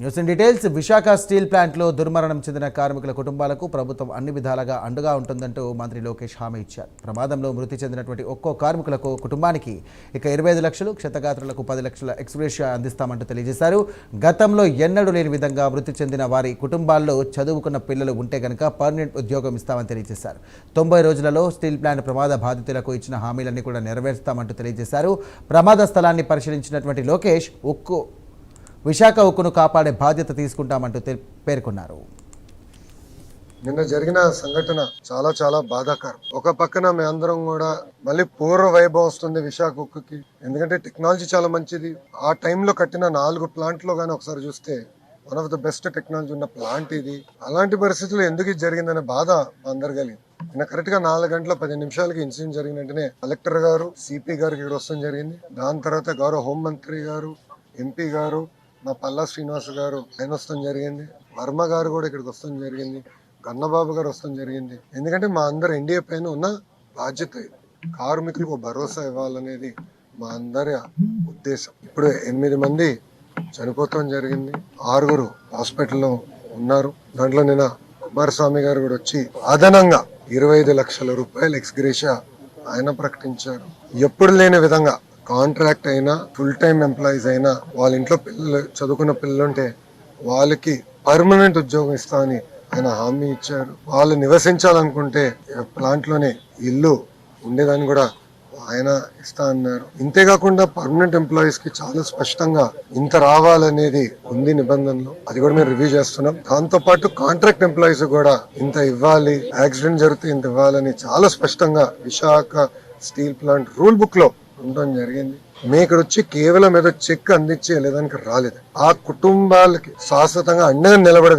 News in details. Visakha steel ప్లాంట్లో దుర్మరణం చెందిన కార్మికుల కుటుంబాలకు ప్రభుత్వం అన్ని విధాలుగా అండగా ఉంటుందంటూ మంత్రి లోకేష్ హామీ ఇచ్చారు. ప్రమాదంలో మృతి చెందినటువంటి ఒక్కో కార్మికులకు కుటుంబానికి ఇక 25 లక్షలు, క్షతగాత్రులకు 10 లక్షల ఎక్స్గ్రేషియా అందిస్తామంటూ తెలియజేశారు. గతంలో ఎన్నడూ లేని విధంగా మృతి చెందిన వారి కుటుంబాల్లో చదువుకున్న పిల్లలు ఉంటే గనక పర్మనెంట్ ఉద్యోగం ఇస్తామని తెలియజేశారు. 90 రోజులలో స్టీల్ ప్లాంట్ ప్రమాద బాధితులకు ఇచ్చిన హామీలన్నీ కూడా నెరవేరుస్తామంటూ తెలియజేశారు. ప్రమాద స్థలాన్ని పరిశీలించినటువంటి లోకేష్ విశాఖ ఉక్కును కాపాడే బాధ్యత తీసుకుంటామంటూ పేర్కొన్నారు. నిన్న జరిగిన సంఘటన చాలా బాధాకరం. ఒక పక్కన మీ అందరం కూడా మళ్ళీ పూర్వ వైభవం వస్తుంది విశాఖ ఉక్కుకి, ఎందుకంటే టెక్నాలజీ చాలా మంచిది. ఆ టైంలో కట్టిన 4 ప్లాంట్లో కానీ ఒకసారి చూస్తే one of the best technology ఉన్న ప్లాంట్ ఇది. అలాంటి పరిస్థితుల్లో ఎందుకు ఇది జరిగిందనే బాధ అందరు కలిగింది. నిన్న కరెక్ట్ గా 4 గంటల 10 నిమిషాలకి ఇన్సిడెంట్ జరిగిన వెంటనే కలెక్టర్ గారు, సిపి గారికి ఇక్కడ వస్తాం జరిగింది. దాని తర్వాత గౌరవ హోంమంత్రి గారు, ఎంపీ గారు, మా పల్లా శ్రీనివాస్ గారు ఆయన వస్తాం జరిగింది. వర్మ గారు కూడా ఇక్కడికి వస్తాం జరిగింది. గన్నబాబు గారు వస్తాం జరిగింది. ఎందుకంటే మా అందరు ఎన్డీఏ పైన ఉన్న బాధ్యత ఇది. కార్మికులకు భరోసా ఇవ్వాలనేది మా అందరి ఉద్దేశం. ఇప్పుడు 8 మంది చనిపోతాం జరిగింది, 6 హాస్పిటల్లో ఉన్నారు. దాంట్లో నిన్న కుమారస్వామి గారు కూడా వచ్చి అదనంగా 25 లక్షల రూపాయలు ఎక్స్గ్రేషియా ఆయన ప్రకటించారు. ఎప్పుడు లేని విధంగా కాంట్రాక్ట్ అయినా, ఫుల్ టైం ఎంప్లాయీస్ అయినా, వాళ్ళ ఇంట్లో పిల్లలు చదువుకున్న పిల్లలు ఉంటే వాళ్ళకి పర్మనెంట్ ఉద్యోగం ఇస్తా అని ఆయన హామీ ఇచ్చారు. వాళ్ళు నివసించాలనుకుంటే ప్లాంట్ లోనే ఇల్లు ఉండేదాన్ని కూడా ఆయన ఇస్తా అన్నారు. ఇంతేకాకుండా పర్మనెంట్ ఎంప్లాయీస్ కి చాలా స్పష్టంగా ఇంత రావాలనేది ఉంది నిబంధనలు. అది కూడా మేము రివ్యూ చేస్తున్నాం. దాంతో పాటు కాంట్రాక్ట్ ఎంప్లాయీస్ కూడా ఇంత ఇవ్వాలి, యాక్సిడెంట్ జరిగితే ఇంత ఇవ్వాలని చాలా స్పష్టంగా Visakha steel plant rule book లో ఉండడం జరిగింది. మేము ఇక్కడ వచ్చి కేవలం ఏదో చెక్ అందించే లేదానికి రాలేదు. ఆ కుటుంబాలకి శాశ్వతంగా అండగా నిలబడే